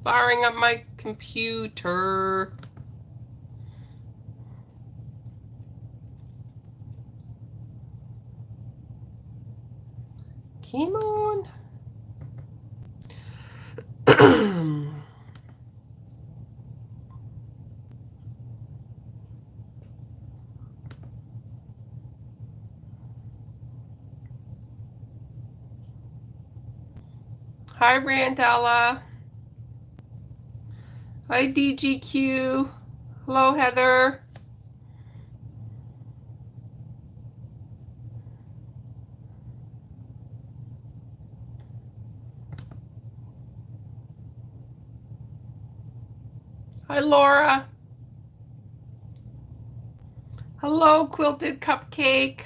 Firing up my computer. Come on. Hi, Randella. Hi, DGQ. Hello, Heather. Hi, Laura. Hello, Quilted Cupcake.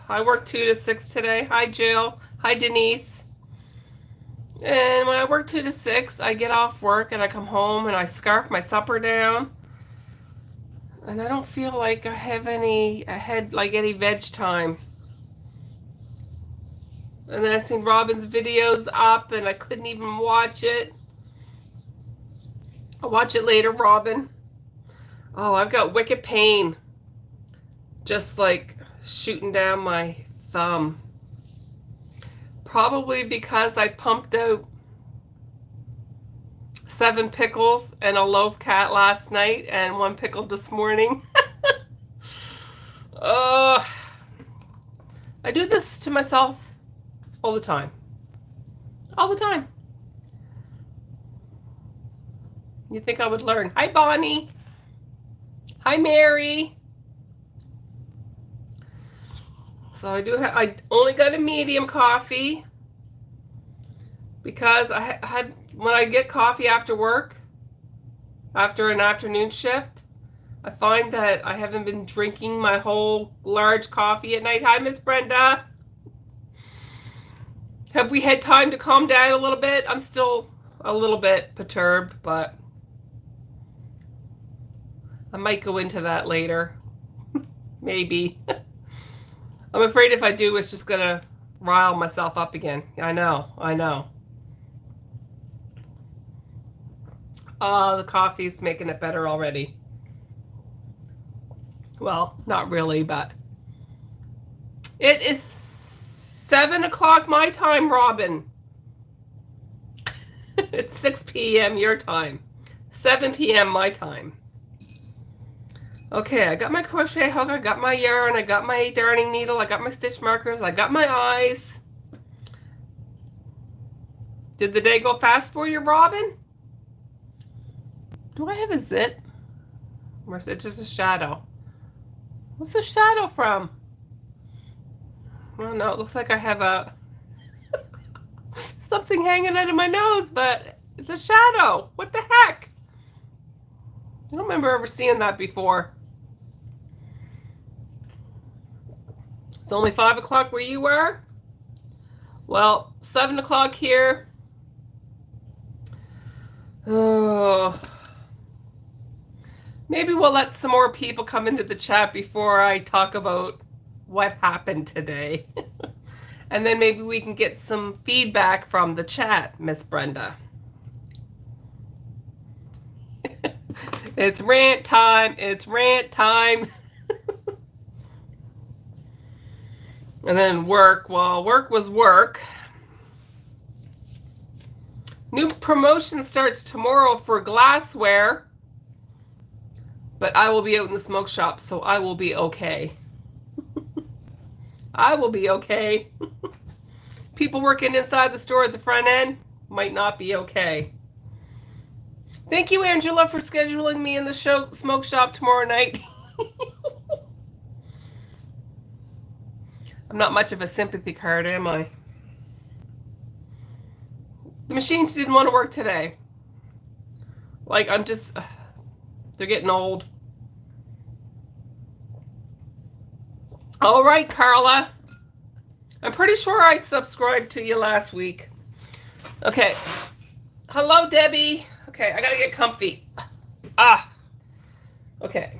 I work 2 to 6 today. Hi, Jill. Hi, Denise. And when I work 2 to 6, I get off work and I come home and I scarf my supper down. And I don't feel like I have any veg time. And then I seen Robin's videos up and I couldn't even watch it. I'll watch it later, Robin. Oh, I've got wicked pain. Just like shooting down my thumb. Probably because I pumped out 7 pickles and a loaf cat last night and 1 pickle this morning. I do this to myself all the time. All the time. You think I would learn? Hi, Bonnie. Hi, Mary. So I only got a medium coffee because I had, when I get coffee after work, after an afternoon shift, I find that I haven't been drinking my whole large coffee at night. Hi, Miss Brenda. Have we had time to calm down a little bit? I'm still a little bit perturbed, but I might go into that later. Maybe. I'm afraid if I do, it's just going to rile myself up again. I know. The coffee's making it better already. Well, not really, but it is 7 o'clock my time, Robin. It's 6 p.m. your time. 7 p.m. my time. Okay, I got my crochet hook, I got my yarn, I got my darning needle, I got my stitch markers, I got my eyes. Did the day go fast for you, Robin? Do I have a zit? Or is it just a shadow? What's the shadow from? Oh no, it looks like I have a something hanging out of my nose, but it's a shadow. What the heck? I don't remember ever seeing that before. It's only 5 o'clock where you were? Well, 7 o'clock here. Oh. Maybe we'll let some more people come into the chat before I talk about what happened today. And then maybe we can get some feedback from the chat, Miss Brenda. It's rant time. It's rant time. And then work. Well, work was work. New promotion starts tomorrow for glassware. But I will be out in the smoke shop, so I will be okay. I will be okay. People working inside the store at the front end might not be okay. Thank you, Angela, for scheduling me in the smoke shop tomorrow night. I'm not much of a sympathy card, am I? The machines didn't want to work today. Like, I'm just... They're getting old. All right, Carla. I'm pretty sure I subscribed to you last week. Okay. Hello, Debbie. Okay, I gotta get comfy. Okay.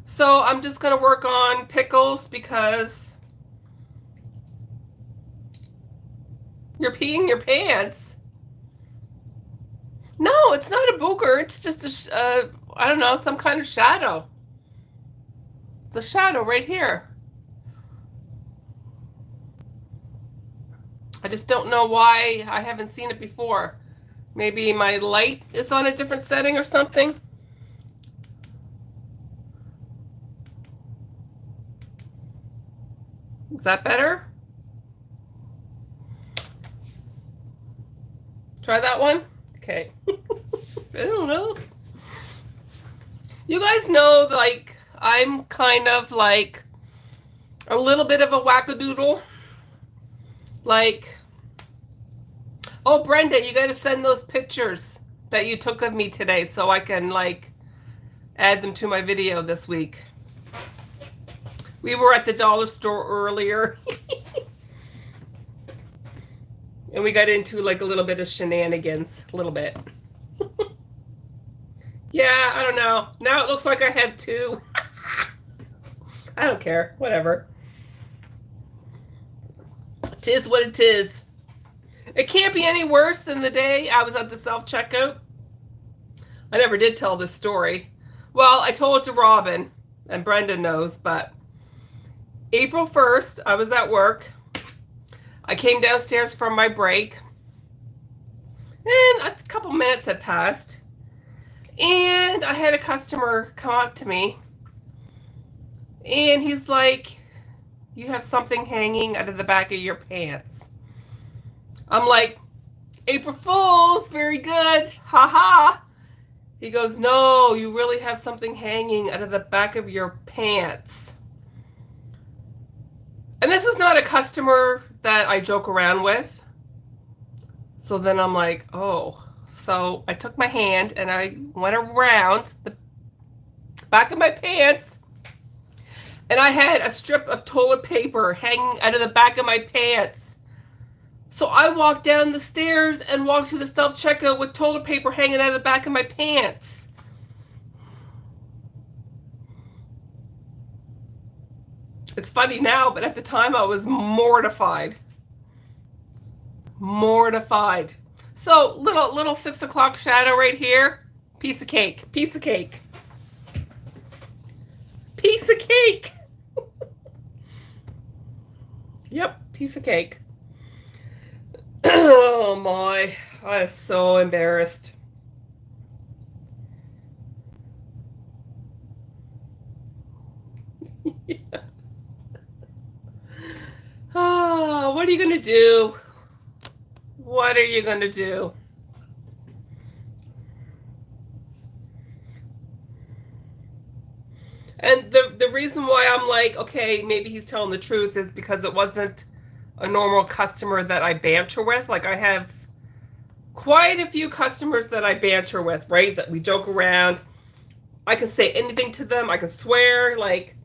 So I'm just gonna work on pickles because You're peeing your pants. No, it's not a booger. It's just a, I don't know, some kind of shadow. It's a shadow right here. I just don't know why I haven't seen it before. Maybe my light is on a different setting or something. Is that better? Try that one? Okay. I don't know. You guys know, like, I'm kind of like a little bit of a wackadoodle. Like, oh, Brenda, you got to send those pictures that you took of me today so I can, like, add them to my video this week. We were at the dollar store earlier. And we got into, like, a little bit of shenanigans. A little bit. Yeah, I don't know. Now it looks like I have two. I don't care. Whatever. Tis what it is. It can't be any worse than the day I was at the self-checkout. I never did tell this story. Well, I told it to Robin, and Brenda knows, but April 1st, I was at work. I came downstairs from my break, and a couple minutes had passed, and I had a customer come up to me, and he's like, "You have something hanging out of the back of your pants." I'm like, "April Fools, very good, haha." He goes, "No, you really have something hanging out of the back of your pants." And this is not a customer that I joke around with. So then I'm like, oh. So I took my hand and I went around the back of my pants, and I had a strip of toilet paper hanging out of the back of my pants. So I walked down the stairs and walked to the self-checkout with toilet paper hanging out of the back of my pants. It's funny now, but at the time I was mortified. Mortified. So little 6 o'clock shadow right here. Piece of cake. Piece of cake. Piece of cake. Yep, piece of cake. Oh my, I was so embarrassed. Yeah. Oh, what are you gonna do? What are you gonna do? And the reason why I'm like, okay, maybe he's telling the truth is because it wasn't a normal customer that I banter with. Like, I have quite a few customers that I banter with, right? That we joke around. I can say anything to them. I can swear, like,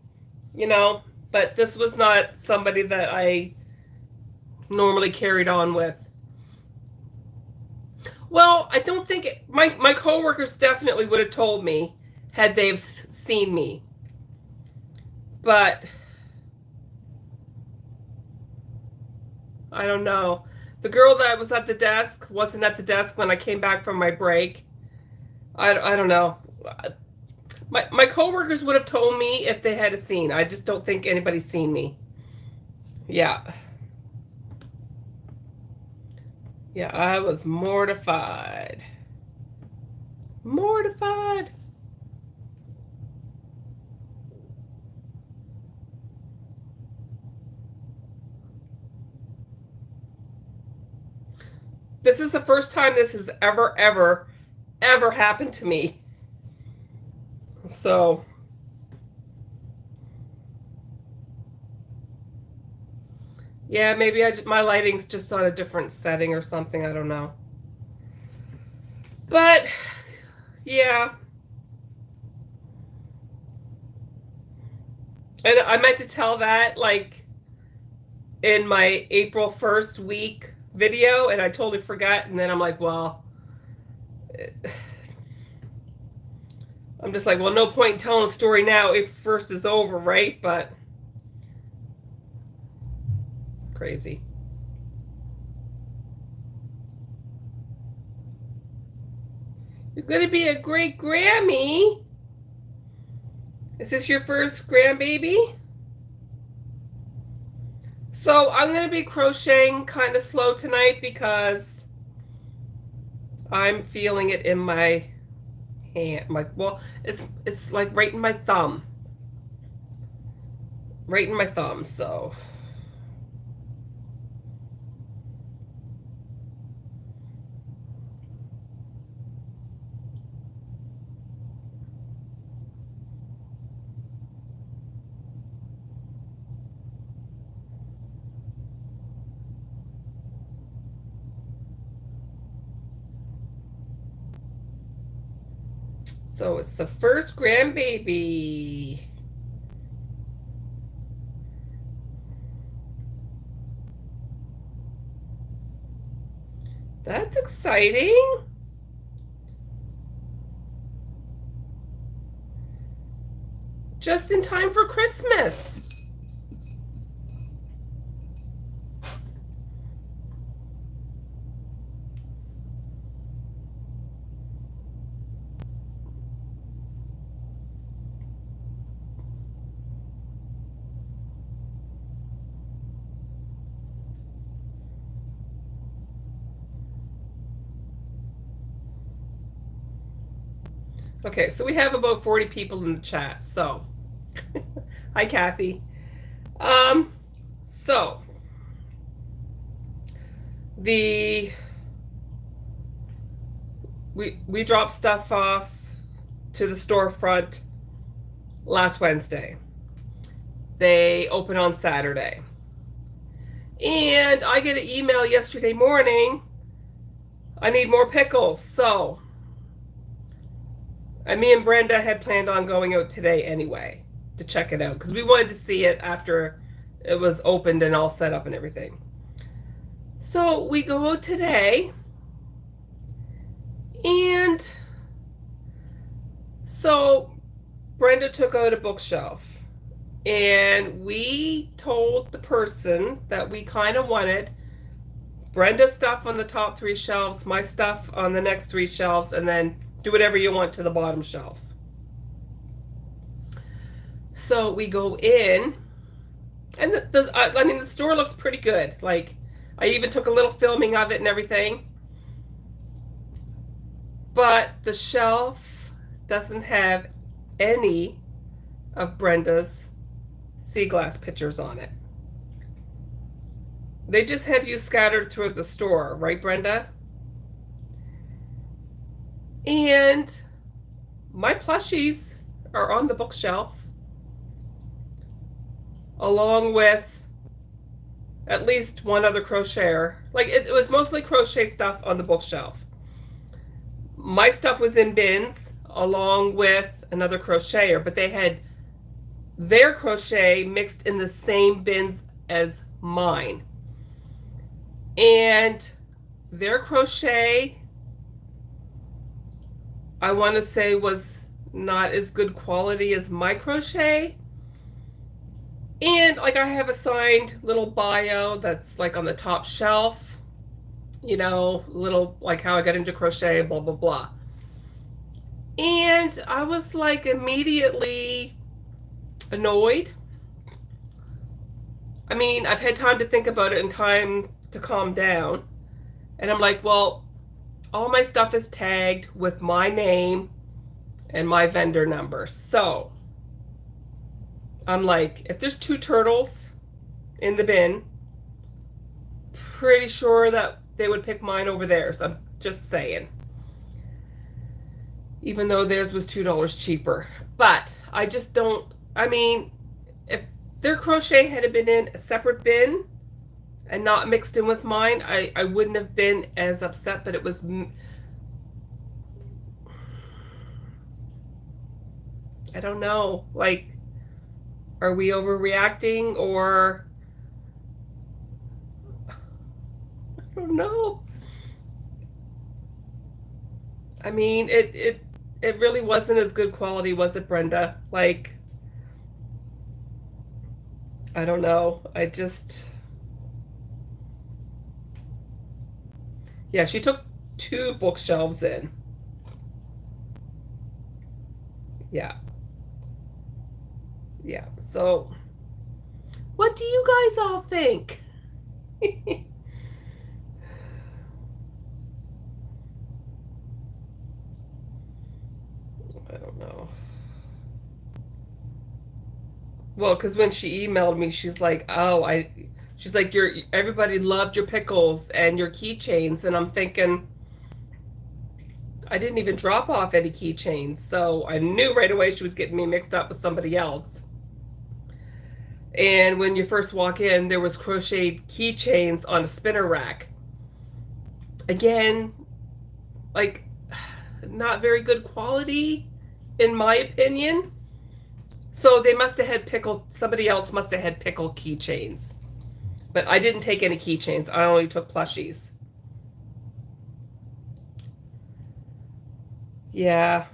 you know, but this was not somebody that I normally carried on with. Well, I don't think my coworkers definitely would have told me had they seen me. But I don't know. The girl that was at the desk wasn't at the desk when I came back from my break. I don't know. My coworkers would have told me if they had seen. I just don't think anybody's seen me. Yeah. Yeah, I was mortified. Mortified. This is the first time this has ever happened to me. So, yeah, maybe my lighting's just on a different setting or something. I don't know. But, yeah. And I meant to tell that, like, in my April 1st week video, and I totally forgot. And then I'm like, well, I'm just like, well, no point in telling a story now. April 1st is over, right? But it's crazy. You're going to be a great Grammy. Is this your first grandbaby? So I'm going to be crocheting kind of slow tonight because I'm feeling it in my hand. Well, it's like right in my thumb. Right in my thumb, so. So it's the first grandbaby. That's exciting. Just in time for Christmas. Okay, so we have about 40 people in the chat. So, hi Kathy. So we dropped stuff off to the storefront last Wednesday. They open on Saturday. And I get an email yesterday morning. I need more pickles. So me and Brenda had planned on going out today anyway to check it out because we wanted to see it after it was opened and all set up and everything. So we go out today, and so Brenda took out a bookshelf, and we told the person that we kind of wanted Brenda's stuff on the top 3 shelves, my stuff on the next 3 shelves, and then do whatever you want to the bottom shelves. So we go in, and the store looks pretty good. Like, I even took a little filming of it and everything. But the shelf doesn't have any of Brenda's sea glass pictures on it. They just have you scattered throughout the store, right, Brenda? And my plushies are on the bookshelf, along with at least one other crocheter. Like, it was mostly crochet stuff on the bookshelf. My stuff was in bins along with another crocheter, but they had their crochet mixed in the same bins as mine. And their crochet, I want to say, was not as good quality as my crochet. And like, I have a signed little bio that's like on the top shelf, you know, little like how I got into crochet, blah, blah, blah. And I was like immediately annoyed. I mean, I've had time to think about it and time to calm down. And I'm like, well, all my stuff is tagged with my name and my vendor number. So I'm like, if there's 2 turtles in the bin, pretty sure that they would pick mine over theirs. I'm just saying. Even though theirs was $2 cheaper. But I just don't, I mean, if their crochet had been in a separate bin and not mixed in with mine, I wouldn't have been as upset, but it was, I don't know, like, are we overreacting, or I don't know. I mean, it really wasn't as good quality, was it, Brenda? Like, I don't know. I just, yeah, she took 2 bookshelves in. Yeah. Yeah. So, what do you guys all think? I don't know. Well, because when she emailed me, she's like, "Oh, she's like, everybody loved your pickles and your keychains," and I'm thinking, I didn't even drop off any keychains, so I knew right away she was getting me mixed up with somebody else. And when you first walk in, there was crocheted keychains on a spinner rack. Again, like, not very good quality, in my opinion. So they must have had somebody else must have had pickle keychains. But I didn't take any keychains. I only took plushies. Yeah.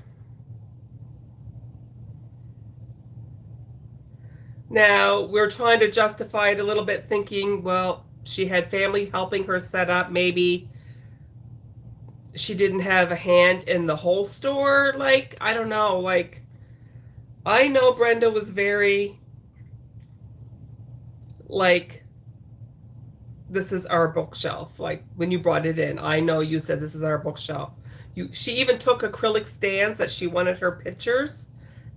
Now, we're trying to justify it a little bit, thinking, well, she had family helping her set up. Maybe she didn't have a hand in the whole store. Like, I don't know. Like, I know Brenda was very, like, this is our bookshelf. Like, when you brought it in, I know you said this is our bookshelf. She even took acrylic stands that she wanted her pictures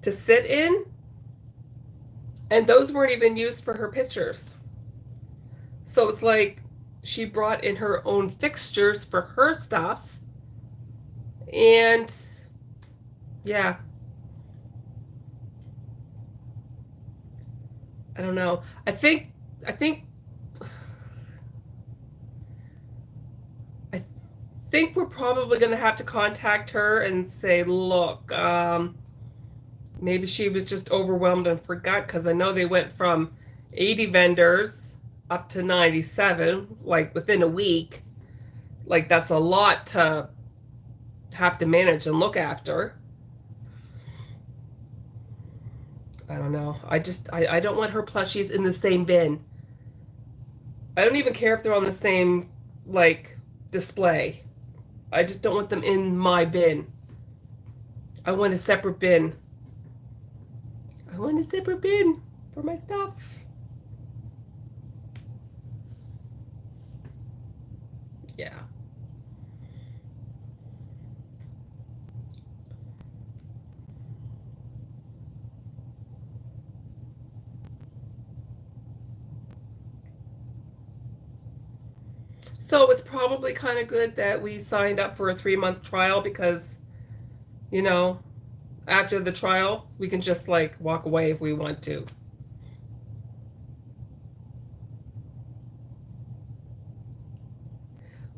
to sit in. And those weren't even used for her pictures. So it's like she brought in her own fixtures for her stuff. And yeah. I don't know. I think we're probably going to have to contact her and say, look, maybe she was just overwhelmed and forgot, because I know they went from 80 vendors up to 97, like within a week. Like, that's a lot to have to manage and look after. I don't know. I don't want her plushies in the same bin. I don't even care if they're on the same, like, display. I just don't want them in my bin. I want a separate bin. I want a separate bin for my stuff. Yeah. So it was probably kind of good that we signed up for a 3-month trial, because, you know, after the trial, we can just like walk away if we want to.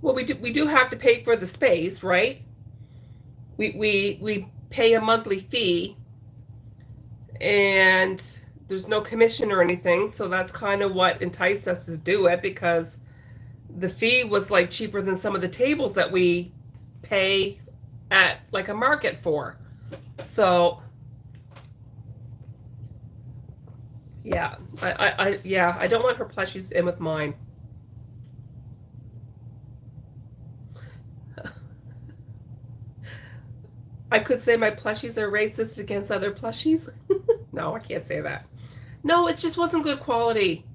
Well, we do have to pay for the space, right? We pay a monthly fee, and there's no commission or anything, so that's kind of what enticed us to do it, because the fee was like cheaper than some of the tables that we pay at like a market for. So yeah, I don't want her plushies in with mine. I could say my plushies are racist against other plushies. No, I can't say that. No, it just wasn't good quality.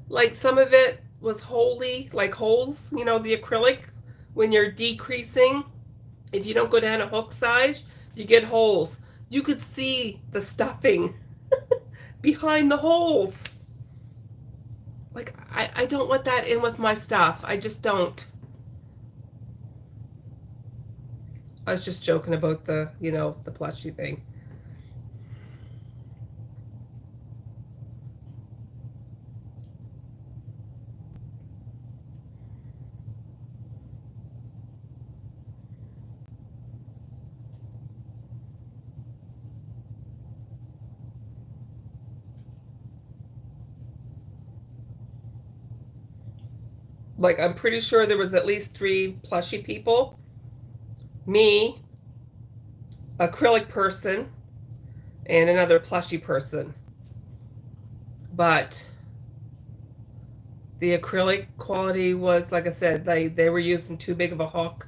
Like, some of it was wholly, like, holes, the acrylic, when you're decreasing, if you don't go down a hook size, you get holes. You could see the stuffing behind the holes. Like, I don't want that in with my stuff. I just don't. I was just joking about the plushie thing. Like, I'm pretty sure there was at least 3 plushie people. Me, acrylic person, and another plushie person. But the acrylic quality was, like I said, they were using too big of a hook.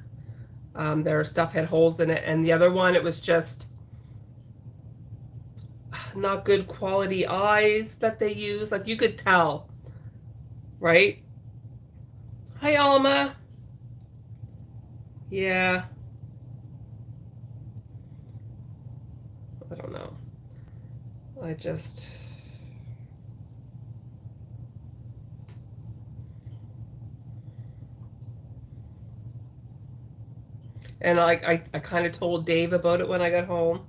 Their stuff had holes in it, and the other one, it was just not good quality eyes that they use. Like you could tell, right? Hi, Alma. Yeah. I don't know. I just... And I kind of told Dave about it when I got home.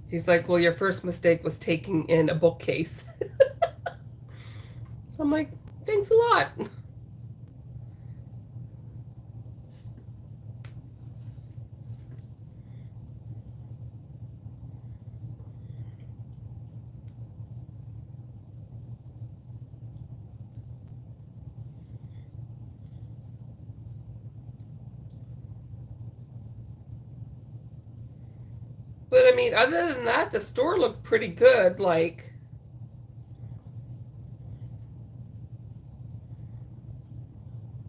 He's like, well, your first mistake was taking in a bookcase. So I'm like, thanks a lot. But I mean, other than that, the store looked pretty good. Like,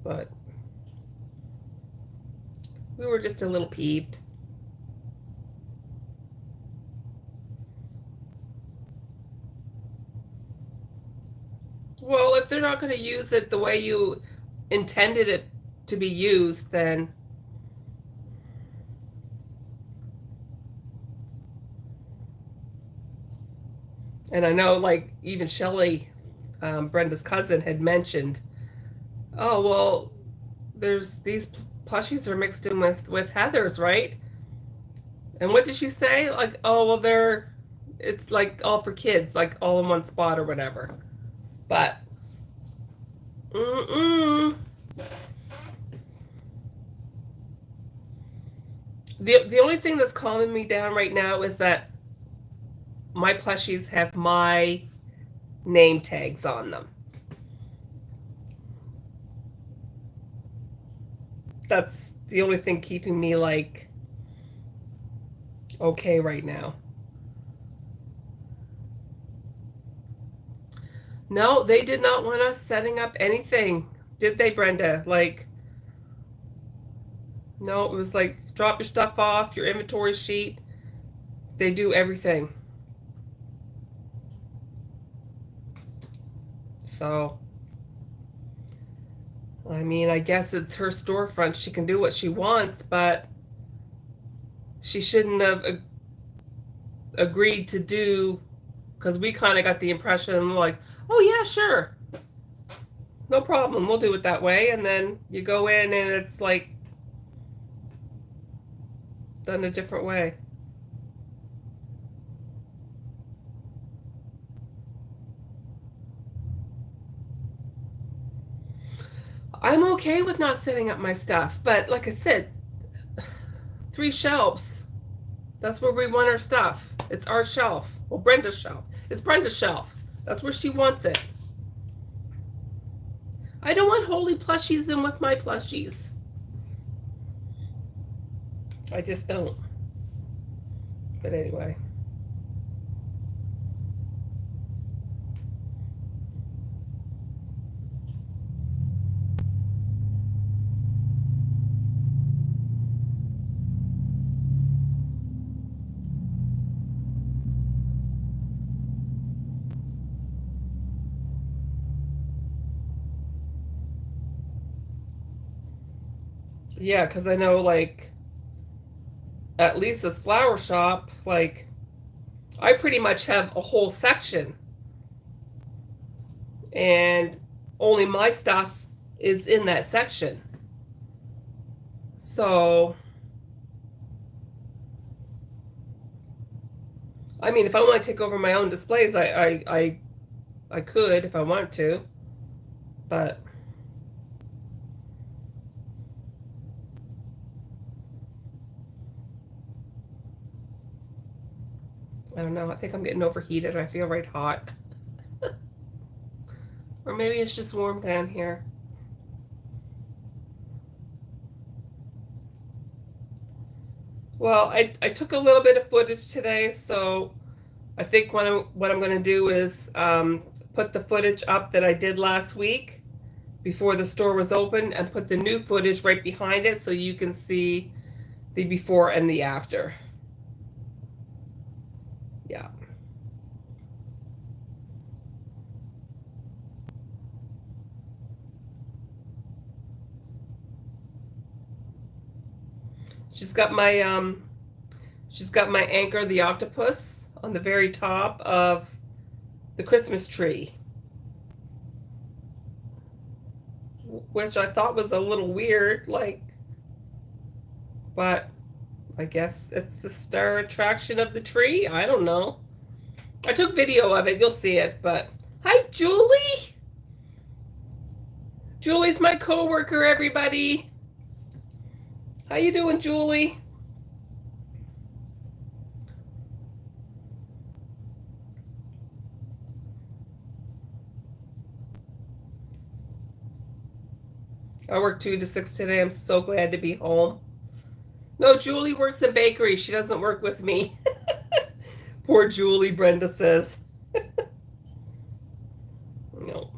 but we were just a little peeved. Well, if they're not going to use it the way you intended it to be used, then and I know like even Shelley, Brenda's cousin, had mentioned, oh well, there's these plushies are mixed in with Heather's, right? And what did she say? Like, oh well, it's like all for kids, like all in one spot or whatever. But mm-mm. The only thing that's calming me down right now is that my plushies have my name tags on them. That's the only thing keeping me like okay right now. No, they did not want us setting up anything, did they, Brenda? Like, no, it was like drop your stuff off, your inventory sheet. They do everything. So, I mean, I guess it's her storefront. She can do what she wants, but she shouldn't have agreed to do, because we kind of got the impression like, oh yeah, sure, no problem, we'll do it that way. And then you go in and it's like done a different way. I'm okay with not setting up my stuff, but like I said, 3 shelves. That's where we want our stuff. It's our shelf. Well, Brenda's shelf. It's Brenda's shelf. That's where she wants it. I don't want holy plushies in with my plushies. I just don't. But anyway. Yeah, because I know, like, at Lisa's flower shop, like, I pretty much have a whole section. And only my stuff is in that section. So, I mean, if I want to take over my own displays, I could if I wanted to. But I don't know. I think I'm getting overheated. I feel right hot. Or maybe it's just warm down here. Well, I took a little bit of footage today, so I think what I'm going to do is put the footage up that I did last week before the store was open and put the new footage right behind it so you can see the before and the after. Yeah. She's got my Anchor the octopus on the very top of the Christmas tree, which I thought was a little weird, like, but I guess it's the star attraction of the tree. I don't know. I took video of it. You'll see it, but hi, Julie. Julie's my coworker, everybody. How you doing, Julie? I work 2 to 6 today. I'm so glad to be home. No, Julie works in bakery. She doesn't work with me. Poor Julie, Brenda says. No.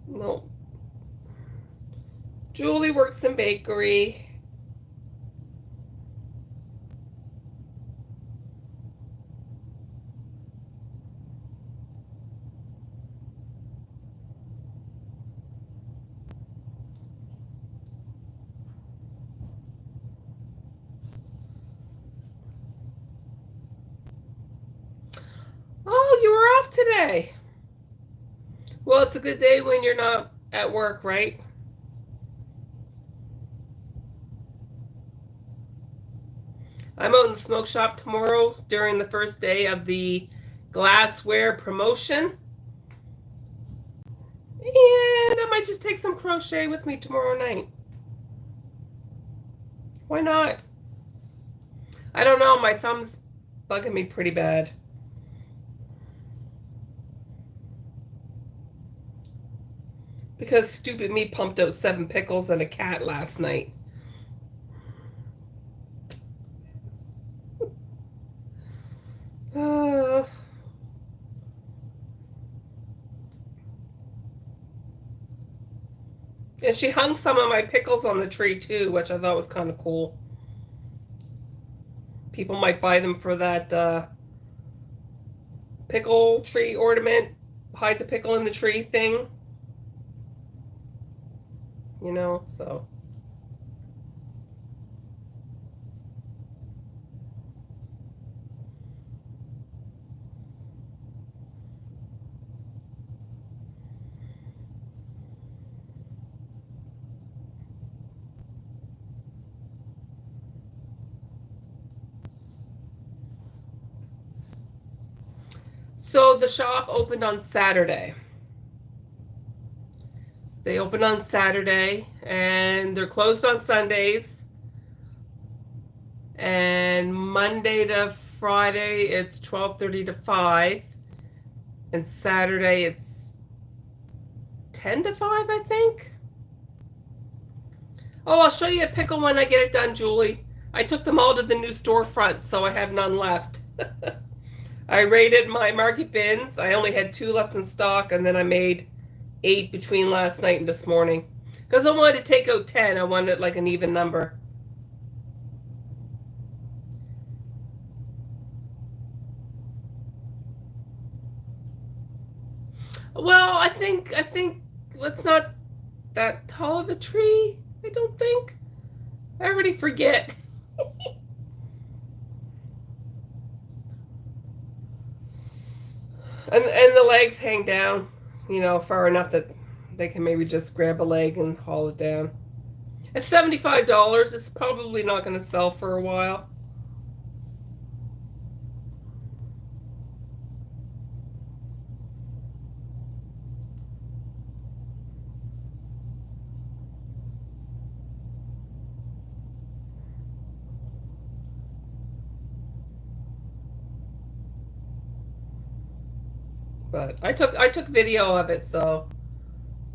No. Julie works in bakery. Oh, you were off today. Well, it's a good day when you're not at work, right? I'm out in the smoke shop tomorrow during the first day of the glassware promotion. And I might just take some crochet with me tomorrow night. Why not? I don't know, my thumb's bugging me pretty bad. Because stupid me pumped out 7 pickles and a cat last night. And she hung some of my pickles on the tree too, which I thought was kind of cool. People might buy them for that pickle tree ornament, hide the pickle in the tree thing. You know, so. So the shop opened on Saturday. They open on Saturday and they're closed on Sundays. And Monday to Friday it's 12:30 to 5. And Saturday it's 10 to 5, I think. Oh, I'll show you a pickle when I get it done, Julie. I took them all to the new storefront, so I have none left. I raided my market bins. I only had 2 left in stock, and then I made 8 between last night and this morning. Because I wanted to take out 10. I wanted like an even number. Well, I think it's not that tall of a tree, I don't think. I already forget. And the legs hang down, you know, far enough that they can maybe just grab a leg and haul it down. It's $75. It's probably not going to sell for a while. But I took video of it, so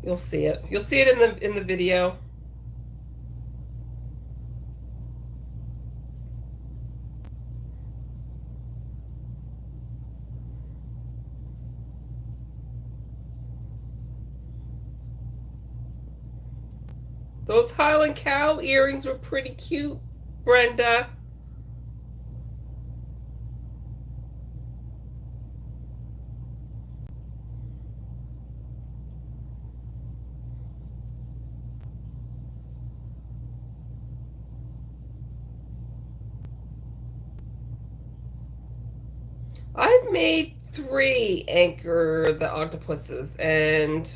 you'll see it. You'll see it in the video. Those Highland cow earrings were pretty cute, Brenda. I've made 3 anchor the octopuses, and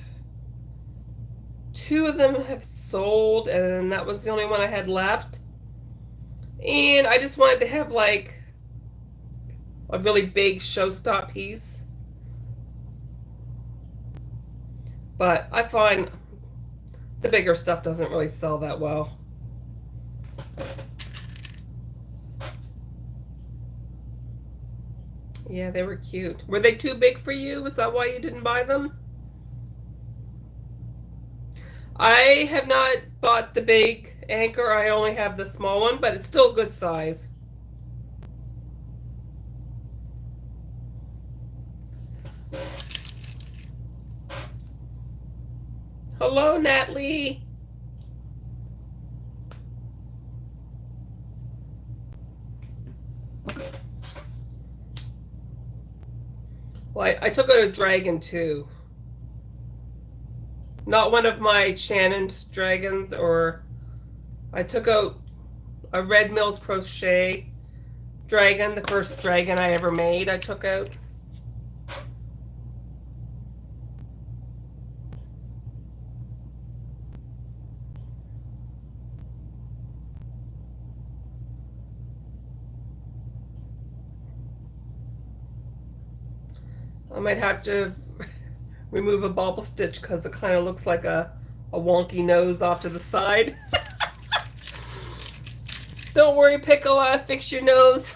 2 of them have sold, and that was the only one I had left. And I just wanted to have like a really big showstop piece. But I find the bigger stuff doesn't really sell that well. Yeah, they were cute. Were they too big for you? Is that why you didn't buy them? I have not bought the big anchor. I only have the small one, but it's still a good size. Hello, Natalie. Well, I took out a dragon too. Not one of my Shannon's dragons, or I took out a Red Mills crochet dragon, the first dragon I ever made, I took out. I might have to remove a bobble stitch because it kind of looks like a wonky nose off to the side. Don't worry, Pickle, I'll fix your nose.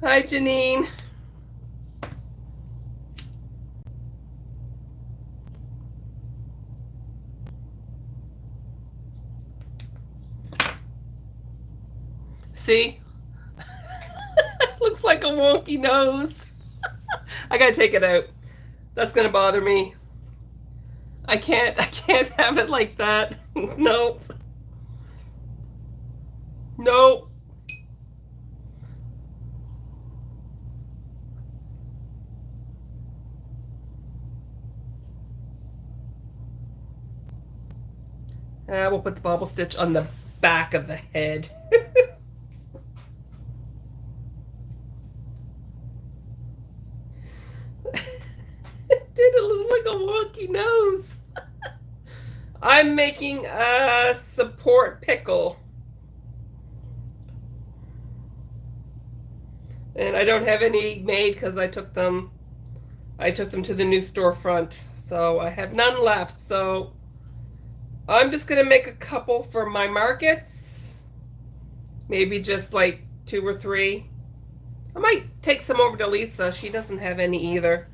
Hi, Janine. See? Looks like a wonky nose. I gotta take it out. That's gonna bother me. I can't have it like that. Nope. Nope. We'll put the bobble stitch on the back of the head. It look like a wonky nose. I'm making a support pickle. And I don't have any made because I took them to the new storefront. So I have none left. So I'm just gonna make a couple for my markets. Maybe just like 2 or 3. I might take some over to Lisa. She doesn't have any either.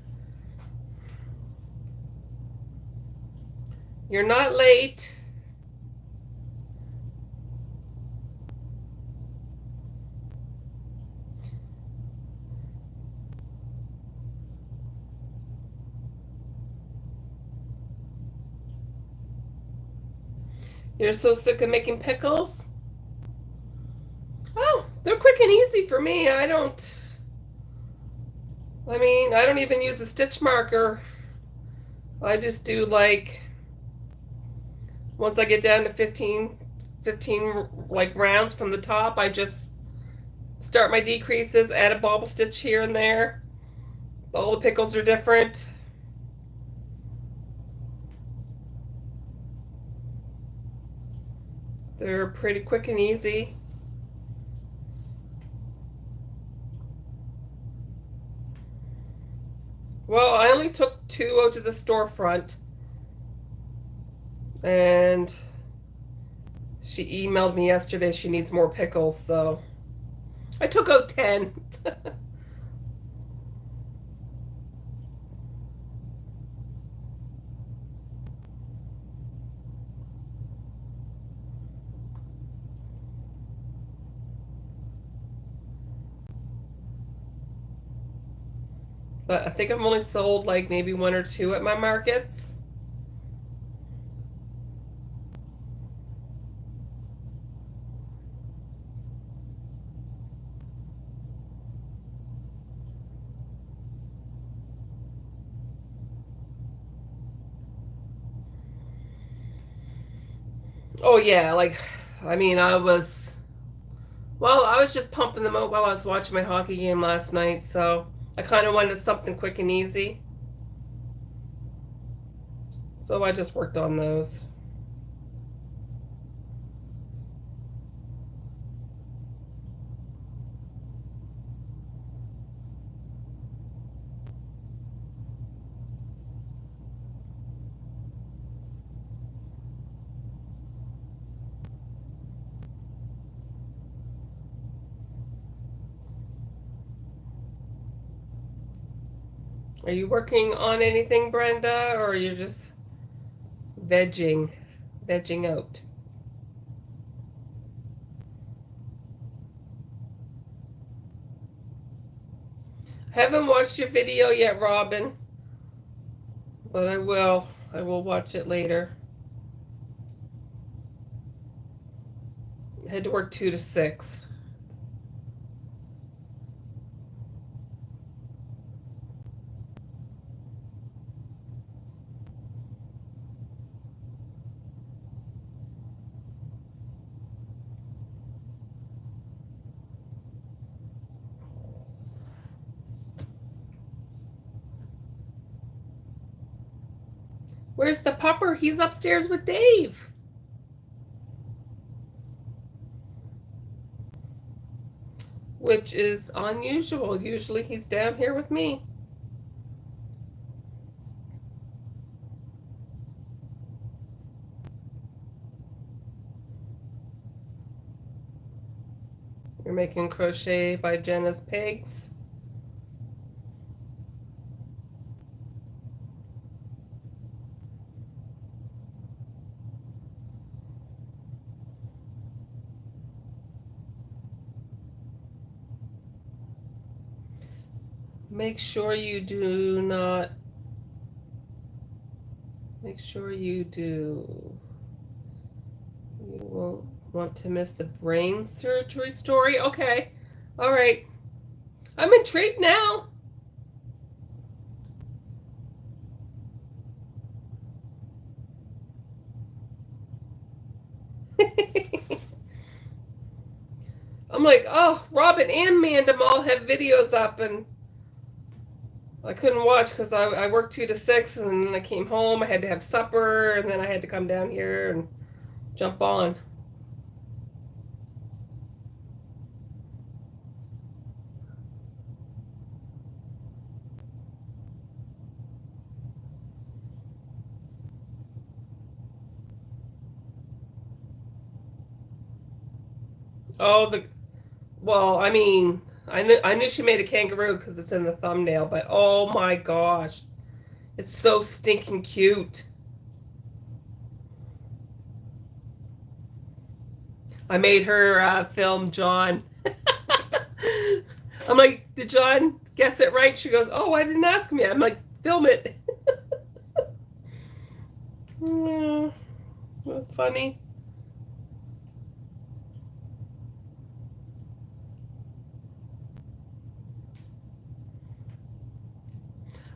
You're not late. You're so sick of making pickles? Oh, they're quick and easy for me. I don't even use a stitch marker. I just do like, once I get down to 15 like rounds from the top, I just start my decreases, add a bobble stitch here and there. All the pickles are different. They're pretty quick and easy. Well, I only took 2 out to the storefront, and she emailed me yesterday she needs more pickles, so I took out 10. But I think I've only sold like maybe 1 or 2 at my markets. Oh yeah, like, I was just pumping them out while I was watching my hockey game last night, so I kind of wanted something quick and easy. So I just worked on those. Are you working on anything, Brenda, or are you just vegging out? Haven't watched your video yet, Robin, but I will. I will watch it later. I had to work 2 to 6. Where's the pupper? He's upstairs with Dave. Which is unusual. Usually he's down here with me. You're making Crochet by Jenna's Pigs. Make sure you do not. Make sure you do. You won't want to miss the brain surgery story. Okay. All right. I'm intrigued now. I'm like, oh, Robin and Mandam all have videos up, and I couldn't watch because I worked 2 to 6, and then I came home. I had to have supper, and then I had to come down here and jump on. Oh, well, I mean, I knew she made a kangaroo because it's in the thumbnail, but oh my gosh, it's so stinking cute. I made her film John. I'm like, did John guess it right? She goes, oh, I didn't ask me. I'm like, film it. That's funny.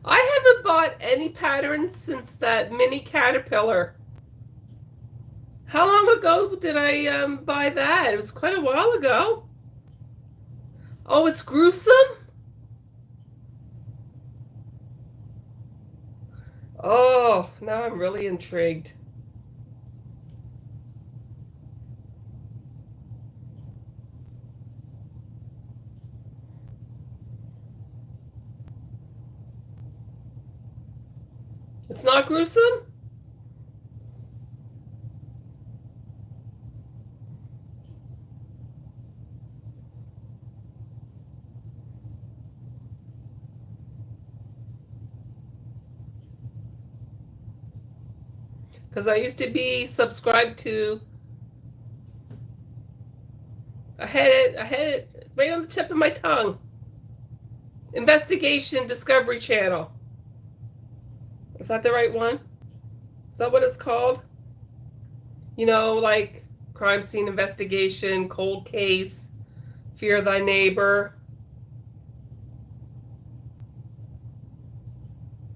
I haven't bought any patterns since that mini caterpillar. How long ago did I buy that? It was quite a while ago. Oh, it's gruesome? Oh, now I'm really intrigued. It's not gruesome? Because I used to be subscribed to. I had it right on the tip of my tongue. Investigation Discovery Channel. Is that the right one? Is that what it's called? You know, like crime scene investigation, cold case, fear thy neighbor.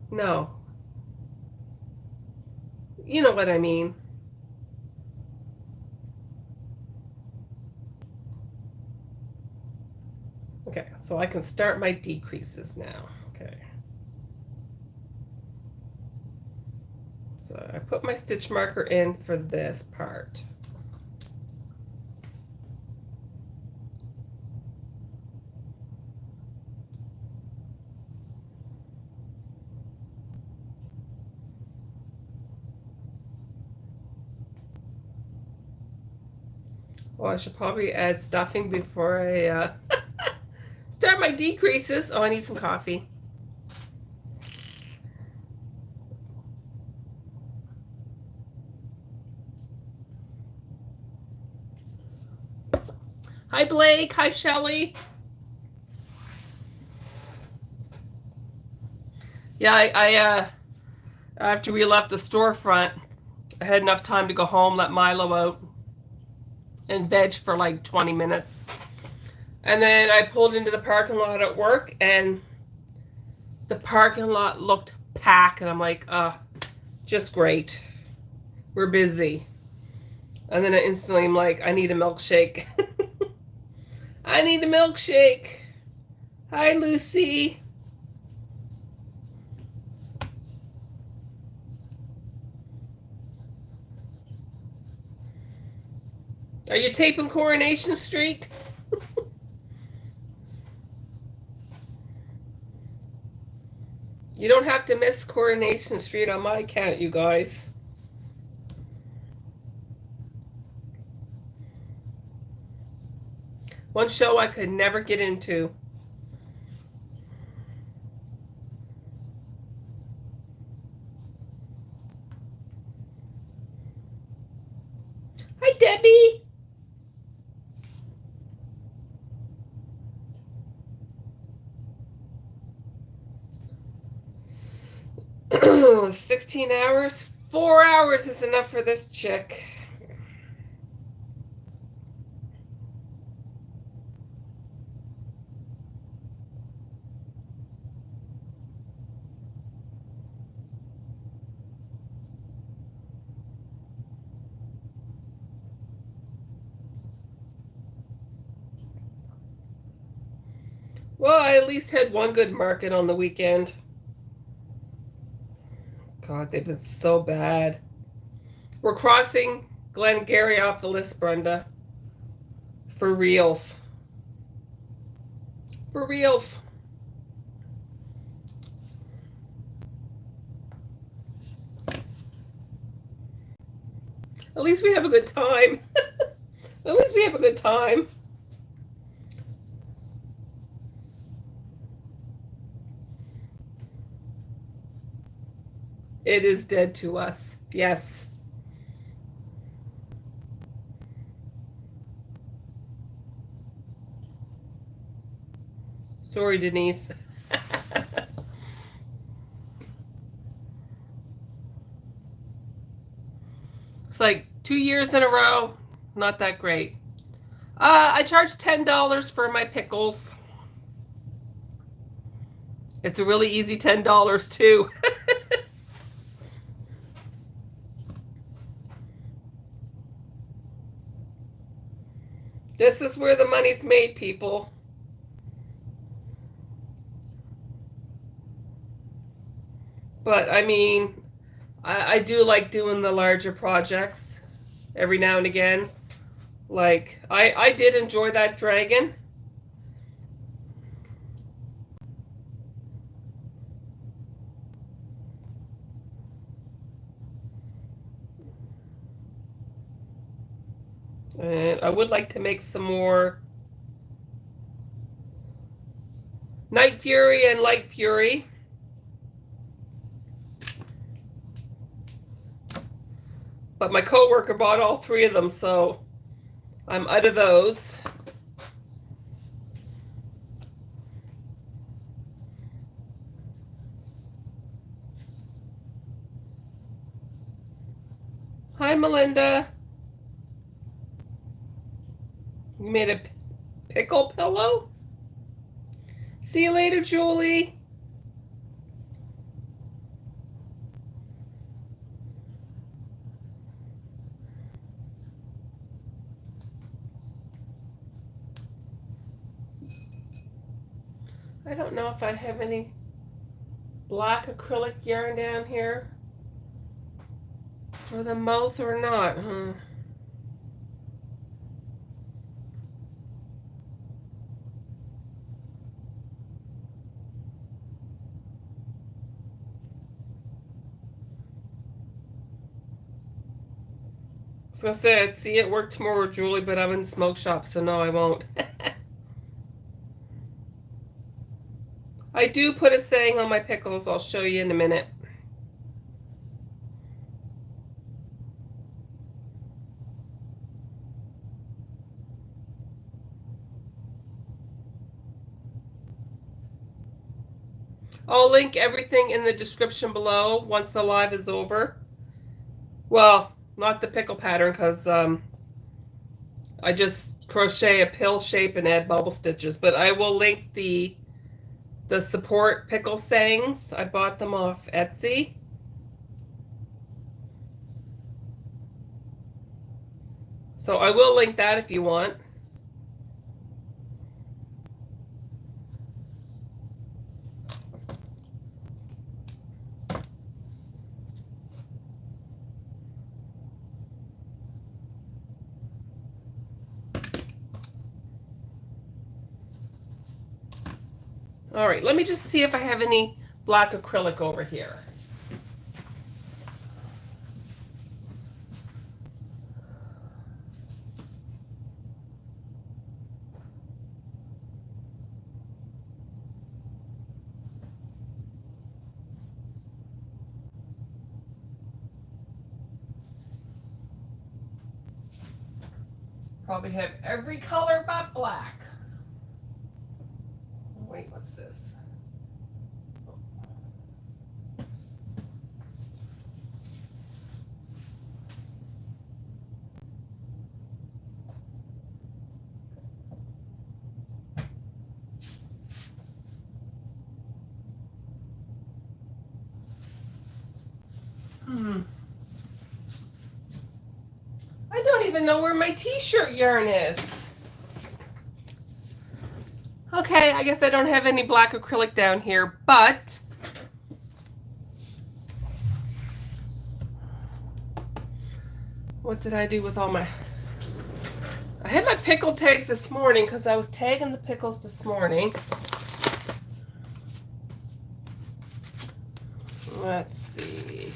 No. You know what I mean. Okay, Okay, so I can start my decreases now. Okay. So I put my stitch marker in for this part. Well, I should probably add stuffing before I start my decreases. Oh, I need some coffee. Hi, Blake. Hi, Shelly. Yeah, I after we left the storefront, I had enough time to go home, let Milo out, and veg for like 20 minutes. And then I pulled into the parking lot at work, and the parking lot looked packed, and I'm like, just great. We're busy. And then I instantly am like, I need a milkshake. I need a milkshake. Hi, Lucy. Are you taping Coronation Street? You don't have to miss Coronation Street on my account, you guys. One show I could never get into. Hi, Debbie. Oh, 16 hours? 4 hours is enough for this chick. Well, I at least had one good market on the weekend. God, they've been so bad. We're crossing Glengarry off the list, Brenda. For reals. For reals. At least we have a good time. At least we have a good time. It is dead to us. Yes. Sorry, Denise. It's like 2 years in a row. Not that great. I charge $10 for my pickles. It's a really easy $10 too. This is where the money's made, people. But I mean, I do like doing the larger projects every now and again. Like, I did enjoy that dragon. And I would like to make some more Night Fury and Light Fury. But my coworker bought all 3 of them, so I'm out of those. Hi, Melinda. You made a pickle pillow? See you later, Julie. I don't know if I have any black acrylic yarn down here for the mouth or not. I was gonna say I'd see it work tomorrow, Julie, but I'm in smoke shop, so no, I won't. I do put a saying on my pickles. I'll show you in a minute. I'll link everything in the description below once the live is over. Well, not the pickle pattern, because I just crochet a pill shape and add bubble stitches, but I will link the support pickle sayings. I bought them off Etsy. So I will link that if you want. All right, let me just see if I have any black acrylic over here. Probably have every color but black. Wait, what's this? I don't even know where my t-shirt yarn is. Okay, I guess I don't have any black acrylic down here, but what did I do with all my... I had my pickle tags this morning because I was tagging the pickles this morning. Let's see.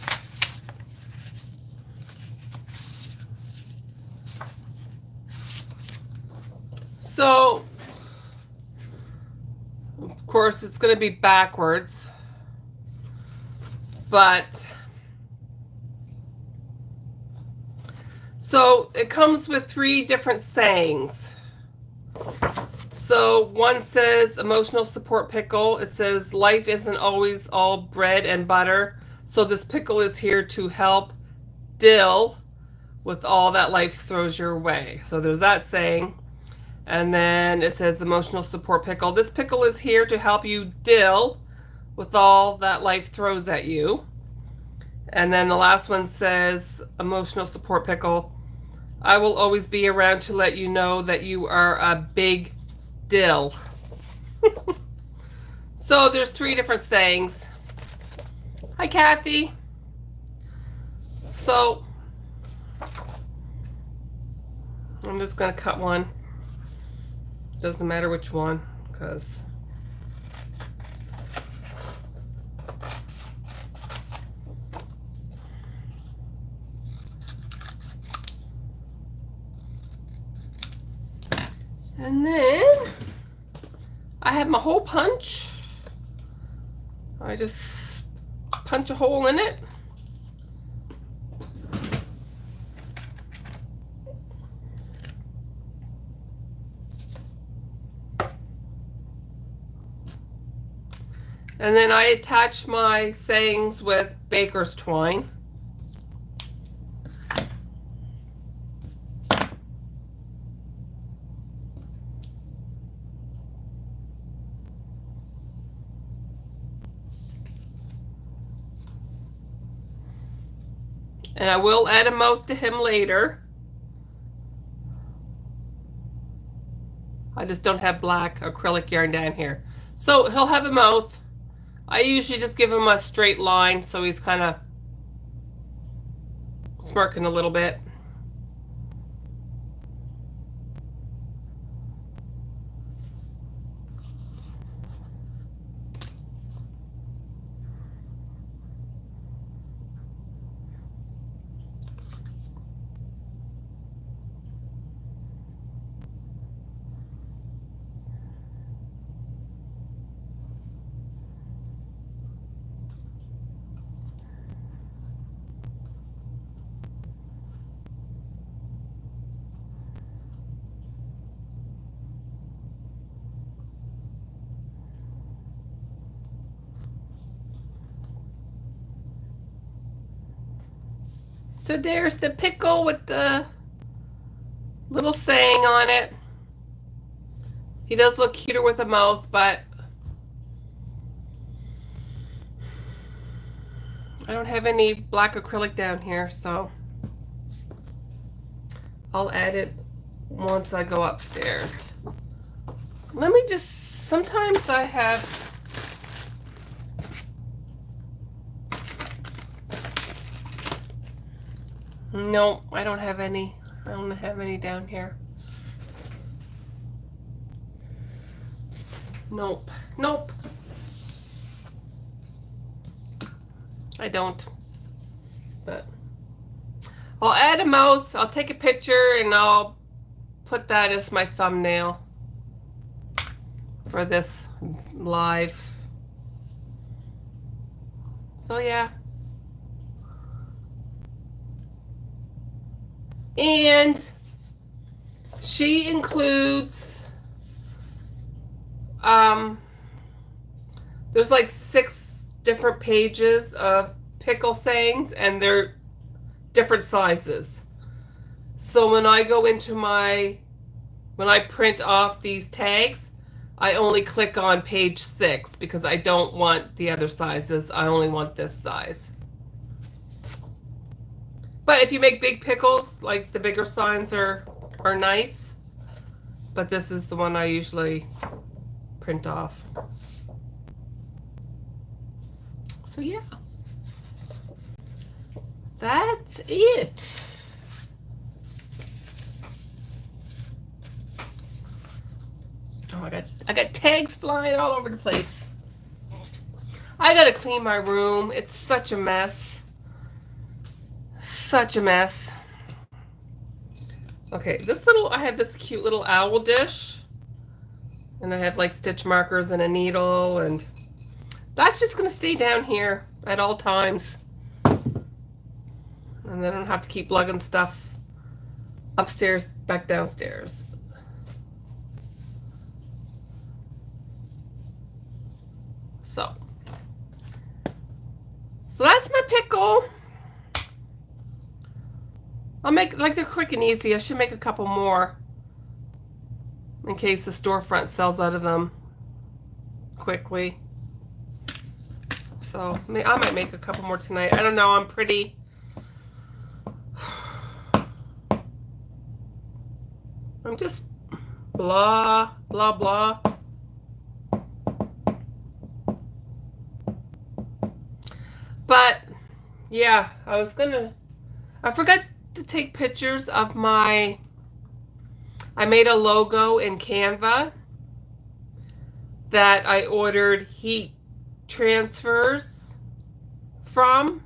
So, of course, it's going to be backwards, but so it comes with 3 different sayings. So one says emotional support pickle. It says life isn't always all bread and butter. So this pickle is here to help deal with all that life throws your way. So there's that saying. And then it says emotional support pickle. This pickle is here to help you deal with all that life throws at you. And then the last one says emotional support pickle. I will always be around to let you know that you are a big deal. So there's 3 different sayings. Hi, Kathy. So I'm just going to cut one. Doesn't matter which one, because and then I have my hole punch. I just punch a hole in it. And then I attach my sayings with baker's twine. And I will add a mouth to him later. I just don't have black acrylic yarn down here. So he'll have a mouth. I usually just give him a straight line so he's kind of smirking a little bit. So there's the pickle with the little saying on it. He does look cuter with a mouth, but I don't have any black acrylic down here, so I'll add it once I go upstairs. Let me just, sometimes I have, no, I don't have any. I don't have any down here. Nope. Nope. I don't. But I'll add a mouth. I'll take a picture and I'll put that as my thumbnail for this live. So yeah. And she includes there's like 6 different pages of pickle sayings and they're different sizes. So when I go into when I print off these tags, I only click on page 6 because I don't want the other sizes. I only want this size. But if you make big pickles, like the bigger signs are nice. But this is the one I usually print off. So yeah. That's it. Oh, I got tags flying all over the place. I gotta clean my room. It's such a mess. Such a mess. Okay, I have this cute little owl dish. And I have like stitch markers and a needle, and that's just gonna stay down here at all times. And then I don't have to keep lugging stuff upstairs, back downstairs. So that's my pickle. I'll make, like, they're quick and easy. I should make a couple more in case the storefront sells out of them quickly. So I might make a couple more tonight. I don't know. I'm pretty... I'm just blah, blah, blah. But, yeah, I forgot to take pictures of I made a logo in Canva that I ordered heat transfers from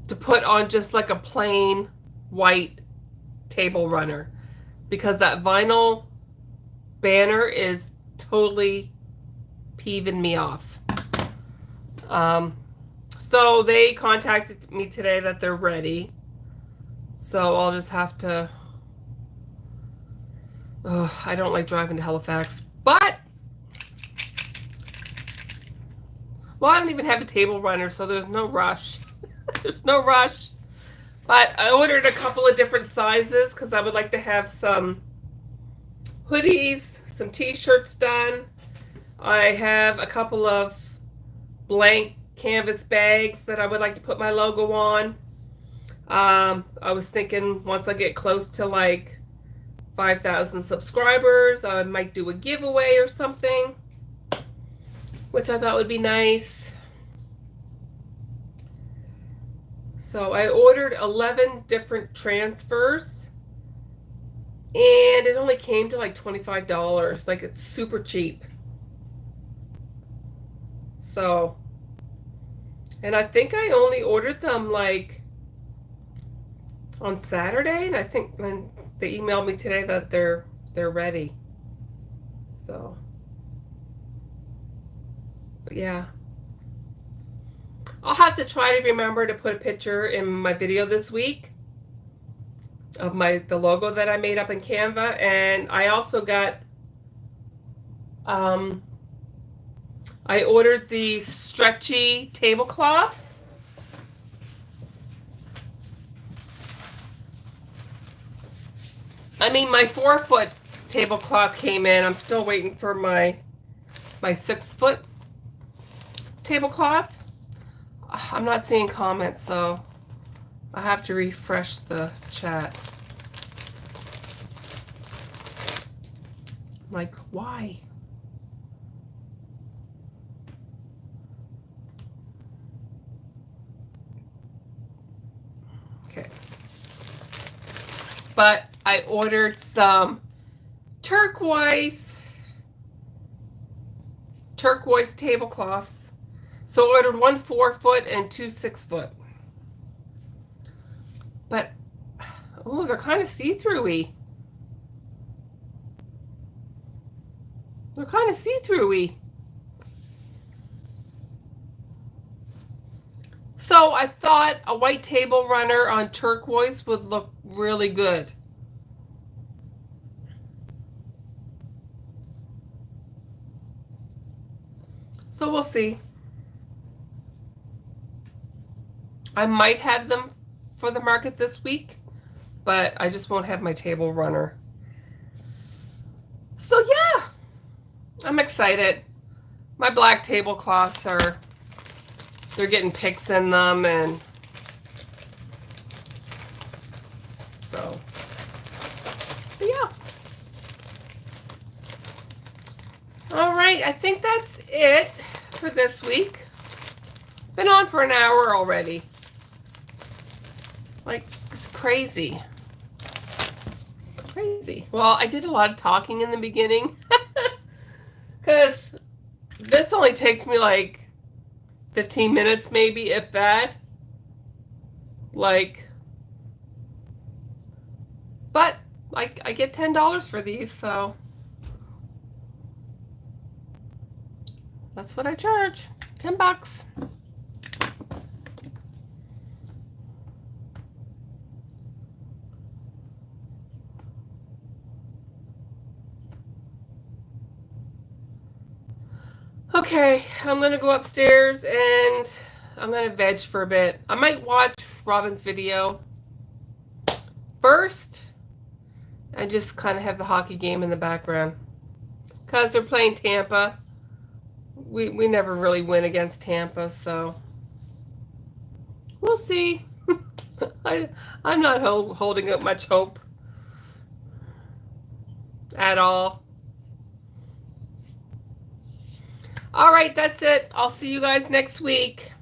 to put on just like a plain white table runner, because that vinyl banner is totally peeving me off. So they contacted me today that they're ready. So I'll just have to... I don't like driving to Halifax, but... Well, I don't even have a table runner, so there's no rush. There's no rush. But I ordered a couple of different sizes because I would like to have some hoodies, some t-shirts done. I have a couple of blank canvas bags that I would like to put my logo on. I was thinking once I get close to like 5,000 subscribers, I might do a giveaway or something, which I thought would be nice. So I ordered 11 different transfers, and it only came to like $25. Like, it's super cheap. So, and I think I only ordered them like on Saturday, and I think when they emailed me today that they're ready. So, but yeah. I'll have to try to remember to put a picture in my video this week of the logo that I made up in Canva. And I also got I ordered the stretchy tablecloths. I mean, my 4-foot tablecloth came in. I'm still waiting for my 6-foot tablecloth. I'm not seeing comments, so I have to refresh the chat. Like, why? Okay. But I ordered some turquoise tablecloths. So I ordered 1 4-foot and 2 6-foot. But, oh, they're kind of see-through-y. They're kind of see-through-y. So I thought a white table runner on turquoise would look really good. So we'll see. I might have them for the market this week, but I just won't have my table runner. So yeah, I'm excited. My black tablecloths they're getting picks in them, and so, but yeah. All right, I think that's it for this week. Been on for an hour already. Like, it's crazy. Crazy. Well, I did a lot of talking in the beginning. Because this only takes me like 15 minutes maybe, if that. Like, but like I get $10 for these, so that's what I charge. $10. Okay, I'm going to go upstairs and I'm going to veg for a bit. I might watch Robin's video first and just kind of have the hockey game in the background. Because they're playing Tampa. We never really win against Tampa, so we'll see. I'm not holding up much hope at all. All right, that's it. I'll see you guys next week.